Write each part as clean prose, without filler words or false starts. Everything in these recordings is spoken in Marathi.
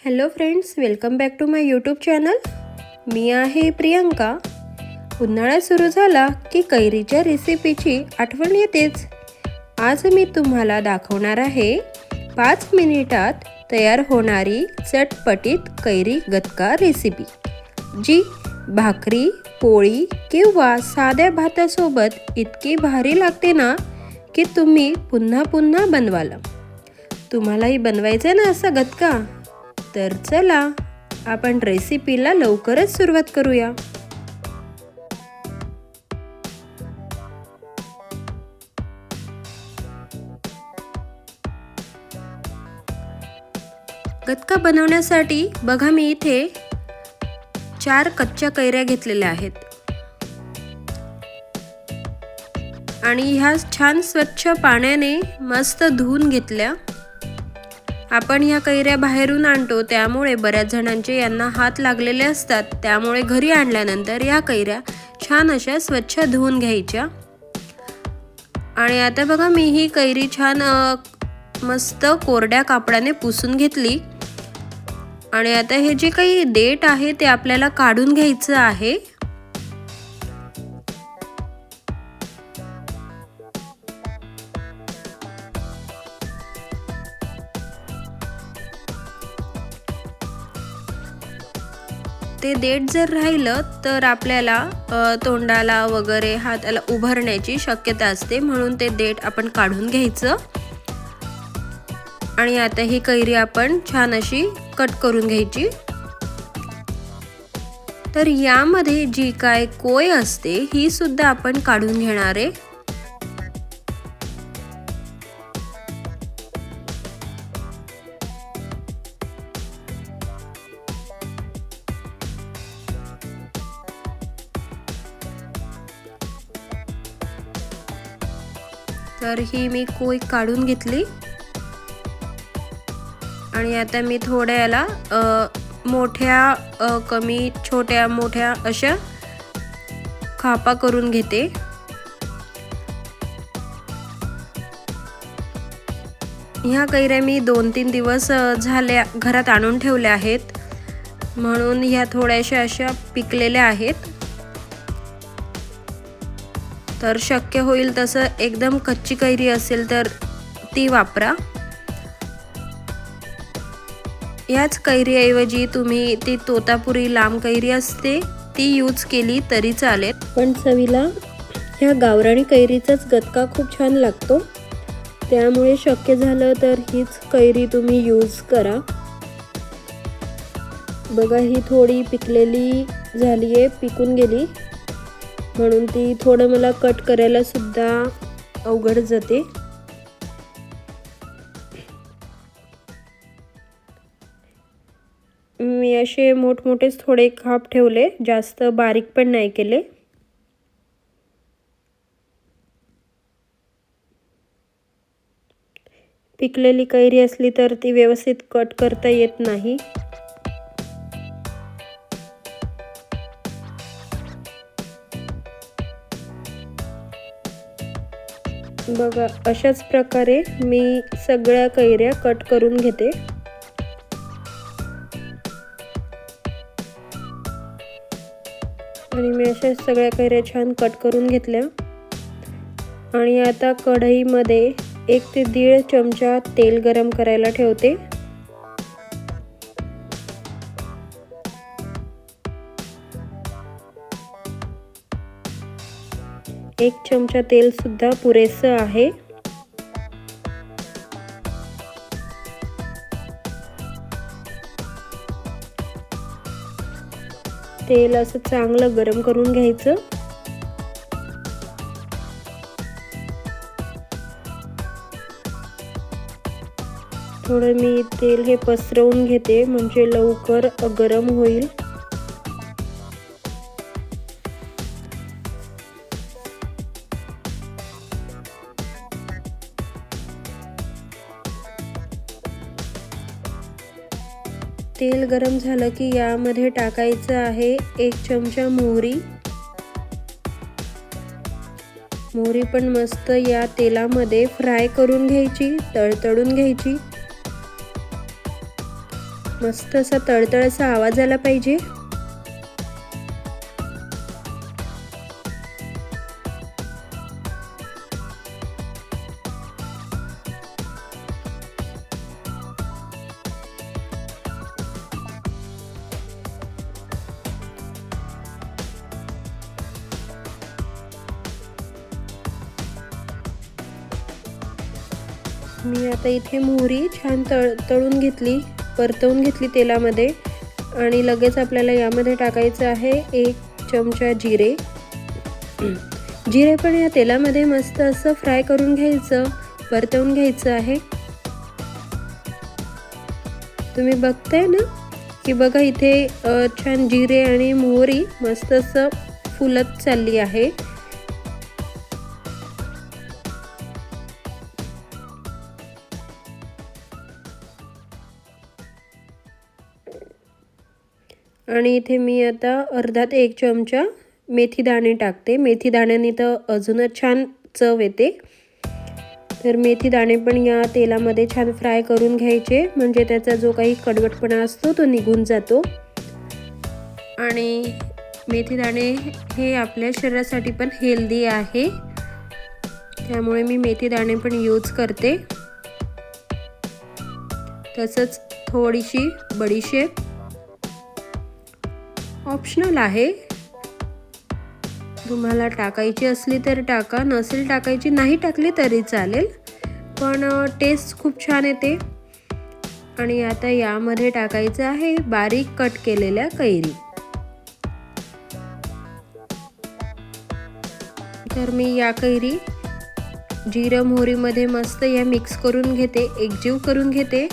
Hello friends, welcome back to my YouTube channel. मी आहे प्रियंका. उन्हाळा सुरू झाला की कैरीच्या रेसिपीची आठवण येतेच. आज मी तुम्हाला दाखवणार आहे 5 मिनिटात तयार होणारी चटपटीत कैरी गतका रेसिपी, जी भाकरी, पोळी किंवा साध्या भातासोबत इतकी भारी लागते ना की तुम्ही पुन्हा पुन्हा बनवाल. तुम्हालाही बनवायचं ना असा गतका? तर चला आपण रेसिपीला लवकरच सुरुवात करूया. गतका बनवण्यासाठी बघा, मी इथे 4 कच्च्या कैऱ्या घेतलेल्या आहेत आणि ह्या छान स्वच्छ पाण्याने मस्त धुवून घेतल्या. आपण ह्या कैऱ्या बाहेरून आणतो, त्यामुळे बऱ्याच जणांचे यांना हात लागलेले असतात. त्यामुळे घरी आणल्यानंतर या कैऱ्या छान अशा स्वच्छ धुवून घ्यायच्या. आणि आता बघा, मी ही कैरी छान मस्त कोरड्या कापडाने पुसून घेतली. आणि आता हे जे काही देठ आहे ते आपल्याला काढून घ्यायचं आहे. ते देठ जर राहिलं तर आपल्याला तोंडाला वगैरे हाताला उभारण्याची शक्यता असते, म्हणून ते देठ आपण काढून घ्यायचं. आणि आता ही कैरी आपण छान अशी कट करून घ्यायची. तर यामध्ये जी काय कोय असते ही सुद्धा आपण काढून घेणार आहे. तर ही मी कोय काढून घेतली. आणि आता मी थोड्या याला मोठ्या कमी छोट्या मोठ्या अशा खापा करून घेते. ह्या कैऱ्या मी 2-3 दिवस झाले घरात आणून ठेवल्या आहेत, म्हणून ह्या थोड्याशा अशा पिकलेल्या आहेत. तर शक्य होईल तसं एकदम कच्ची कैरी असेल तर ती वापरा. याच कैरीऐवजी तुम्ही ती तोतापुरी लांब कैरी असते ती यूज केली तरी चालेल, पण चवीला ह्या गावरानी कैरीचाच गतका खूप छान लागतो. त्यामुळे शक्य झालं तर हीच कैरी तुम्ही यूज करा. बघा, ही थोडी पिकलेली झाली आहे, पिकून गेली, म्हणून ती थोडं मला कट करायला सुद्धा अवघड जाते. मी असे मोठमोठेच थोडे खाप ठेवले, जास्त बारीक पण नाही केले. पिकलेली कैरी असली तर ती व्यवस्थित कट करता येत नाही. बघा, अशाच प्रकारे मी सगळ्या कैऱ्या कट करून घेते. आणि मी अशा सगळ्या कैऱ्या छान कट करून घेतल्या. आणि आता कढईमध्ये 1 ते 1.5 चमचा तेल गरम करायला ठेवते. एक चमचा तेल सुद्धा पुरेसं आहे. तेल असं चांगलं गरम करून घ्यायचं. थोडं मी तेल हे पसरवून घेते, म्हणजे लवकर गरम होईल. तेल गरम झालं की यामध्ये टाकायचं आहे 1 चमचा मोहरी. मोहरी पण मस्त या तेलामध्ये फ्राय करून घ्यायची, तळतळून घ्यायची. मस्त असा तळतळ असा आवाज आला पाहिजे। मी आता इथे मोहरी छान तळून घेतली, परतवून घेतली तेलामध्ये आणि लगेच आपल्याला यामध्ये टाकायचं आहे 1 चमचा जिरे। जिरे पण या तेलामध्ये मस्त असं फ्राय करून घ्यायचं, परतवून घ्यायचं आहे। तुम्ही बघताय ना की बघा इथे छान जिरे आणि मोहरी मस्त असं फुलत चालली आहे। आणि इथे मी आता अर्धा ते 1 चमचा मेथी दाणे टाकते। मेथी दाण्याने तर अजूनच छान चव येते। तर मेथी दाणे पण या तेलामध्ये छान फ्राय करून घ्यायचे, म्हणजे त्याचा जो काही कडवटपणा असतो तो निघून जातो। आणि मेथी दाणे हे आपल्या शरीरासाठी पण हेल्दी आहे, त्यामुळे मी मेथी दाणे पण यूज करते। तसंच थोडीशी बडीशेप ऑप्शनल आहे, तुम्हाला टाकायची असली तर टाका, नसेल टाकायची नाही टाकली तरी चालेल, पण टेस्ट खूप छान येते। आणि आता यामध्ये टाकायचं आहे बारीक कट केलेल्या कैरी। तर मी या कैरी जिरं मोहरीमध्ये मस्त या मिक्स करून घेते, एकजीव करून घेते,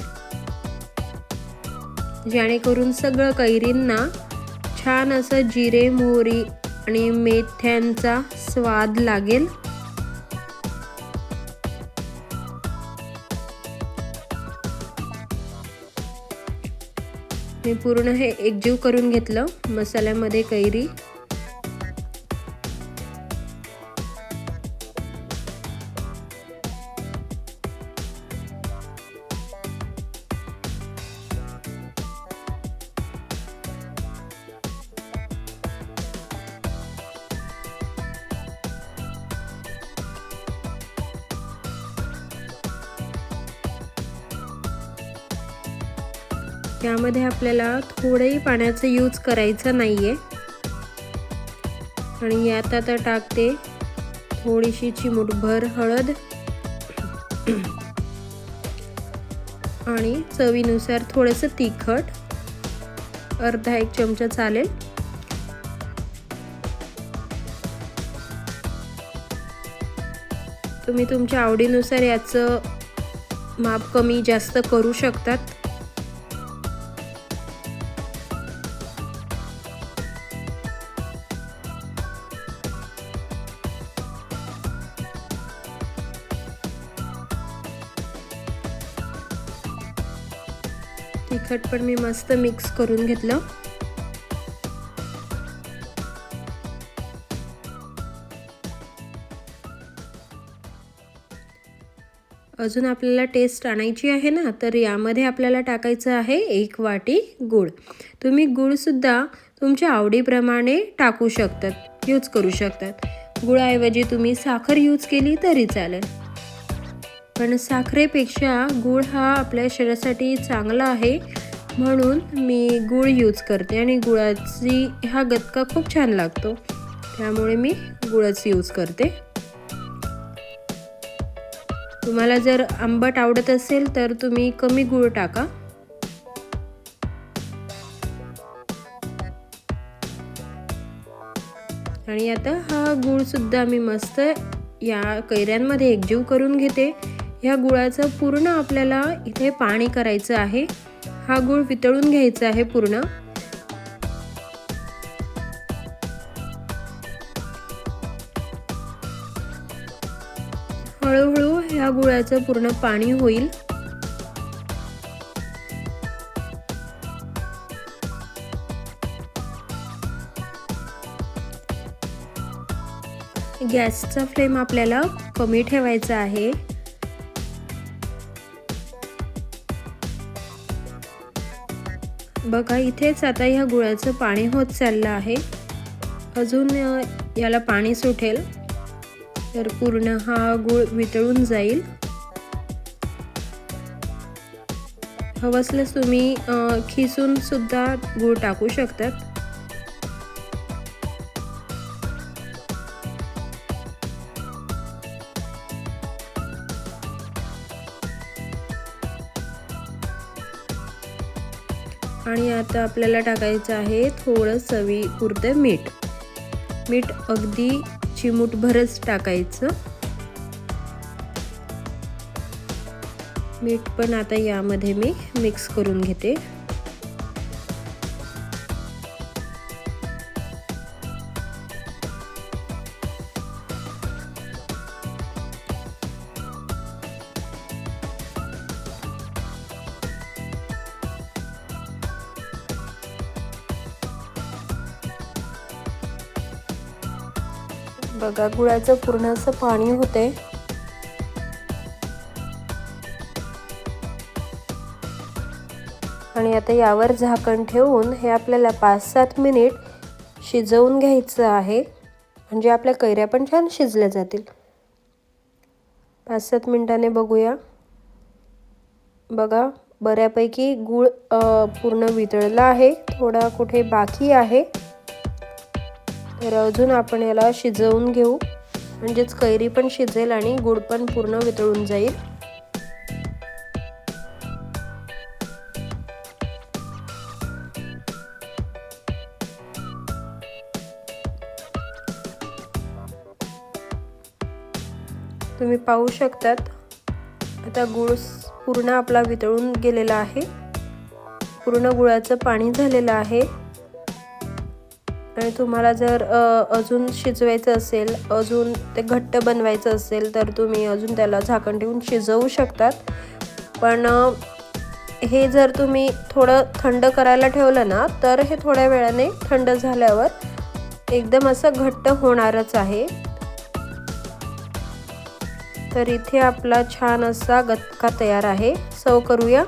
जेणेकरून सगळं कैरींना छान असं जिरे मोहरी आणि मेथ्यांचा स्वाद लागेल। मी पूर्ण हे एकजीव करून घेतलं मसाल्यामध्ये कैरी। यामध्ये आपल्याला थोडंही पाण्याचा यूज करायचा नाहीये। आणि यात आता टाकते थोडीशी चिमूटभर हळद आणि चवीनुसार थोडंसं तिखट, अर्धा 1 चमचा चालेल। तुम्ही तुमच्या आवडीनुसार याचं माप कमी जास्त करू शकतात। तिखट पण मी मस्त मिक्स करून घेतलं। अजून आपल्याला टेस्ट आणायची आहे ना, तर यामध्ये आपल्याला टाकायचं आहे 1 वाटी गूळ। तुम्ही गूळ सुद्धा तुमच्या आवडीप्रमाणे टाकू शकतात, यूज करू शकतात। गुळाऐवजी तुम्ही साखर यूज केली तरी चालेल, पण साखरेपेक्षा गूळ हा आपल्या शरीरासाठी चांगला आहे, म्हणून मी गूळ यूज करते। आणि गुळाची हा गतका खूप छान लागतो, त्यामुळे मी गूळच यूज करते। तुम्हाला जर आंबट आवडत असेल तर तुम्ही कमी गूळ टाका। आणि आता हा गूळ सुद्धा मी मस्त या कैऱ्यांमध्ये एकजीव करून घेते। या गुळाचं पूर्ण आपल्याला इथे पाणी करायचं आहे, हा गूळ वितळून घ्यायचा आहे पूर्ण। हळूहळू ह्या गुळाचं पूर्ण पाणी होईल। गॅसचा फ्लेम आपल्याला कमी ठेवायचा आहे। बघा इथेच आता ह्या गुळाचं पाणी होत चाललं आहे. अजून याला पाणी सुटेल तर पूर्ण हा गुळ वितळून जाईल. हवं असल्यास तुम्ही खिसून सुद्धा गुळ टाकू शकतात. आणि आता आपल्याला टाकायचं आहे थोडं चवीपुरतं मीठ. मीठ अगदी चिमूटभरच टाकायचं. मीठ पण आता यामध्ये मी मिक्स करून घेते. बघा गुळाचं पूर्ण असं पाणी होते. आणि आता यावर झाकण ठेवून हे आपल्याला 5-7 मिनिट शिजवून घ्यायचं आहे. म्हणजे आपल्या कैऱ्या पण छान शिजल्या जातील. 5-7 मिनिटांनी बघूया. बघा बऱ्यापैकी गूळ पूर्ण वितळला आहे. थोडा कुठे बाकी आहे. तर अजून आपण याला शिजवून घेऊ. म्हणजेच कैरी पण शिजेल आणि गूळ पण पूर्ण वितळून जाईल. तुम्ही पाहू शकतात आता गूळ पूर्ण आपला वितळून गेलेला आहे. पूर्ण गुळाचं पाणी झालेलं आहे. आणि तुम्हाला जर अजून शिजवायचं असेल, अजून ते घट्ट बनवायचं असेल तर तुम्ही अजून त्याला झाकण ठेवून शिजवू शकतात. पण हे जर तुम्ही थोडं थंड करायला ठेवलं ना तर हे थोड्या वेळाने थंड झाल्यावर एकदम असं घट्ट होणारच आहे. तर इथे आपला छान असा गटका तयार आहे. सर्व करूया.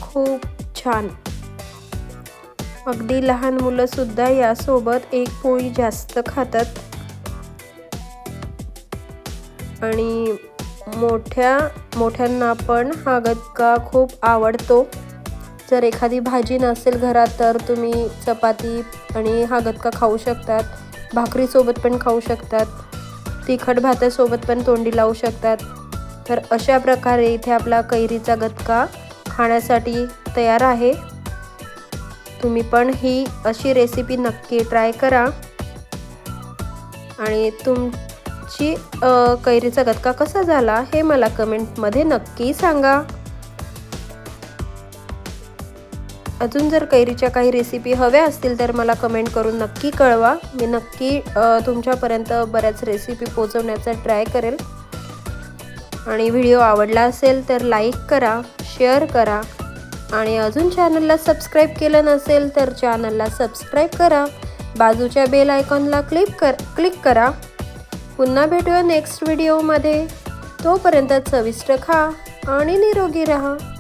खूप छान. अगदी लहान मुलं सुद्धा यासोबत एक पोळी जास्त खातात. आणि मोठ्यांना पण हा गटका खूप आवडतो. जर एखादी भाजी नसेल घरात तर तुम्ही चपाती आणि हा गटका खाऊ शकतात. भाकरीसोबत पण खाऊ शकतात. तिखट भातासोबत पण तोंडी लावू शकतात. तर अशा प्रकारे इथे आपला कैरीचा गटका खाण्यासाठी तयार आहे. तुम्ही पण ही अशी रेसिपी नक्की ट्राय करा. आणि तुमची कैरीचा गटका कसा झाला हे मला कमेंटमध्ये नक्की सांगा. अजून जर कैरीच्या काही रेसिपी हव्या असतील तर मला कमेंट करून नक्की कळवा. मी नक्की तुमच्यापर्यंत बऱ्याच रेसिपी पोहोचवण्याचा ट्राय करेल. आणि व्हिडिओ आवडला असेल तर लाईक करा, शेअर करा. आणि अजून चॅनलला सबस्क्राईब केलं नसेल तर चॅनलला सबस्क्राईब करा. बाजूच्या बेल आयकॉनला क्लिक करा. पुन्हा भेटूया नेक्स्ट व्हिडिओमध्ये. तोपर्यंत चविष्ट खा आणि निरोगी राहा.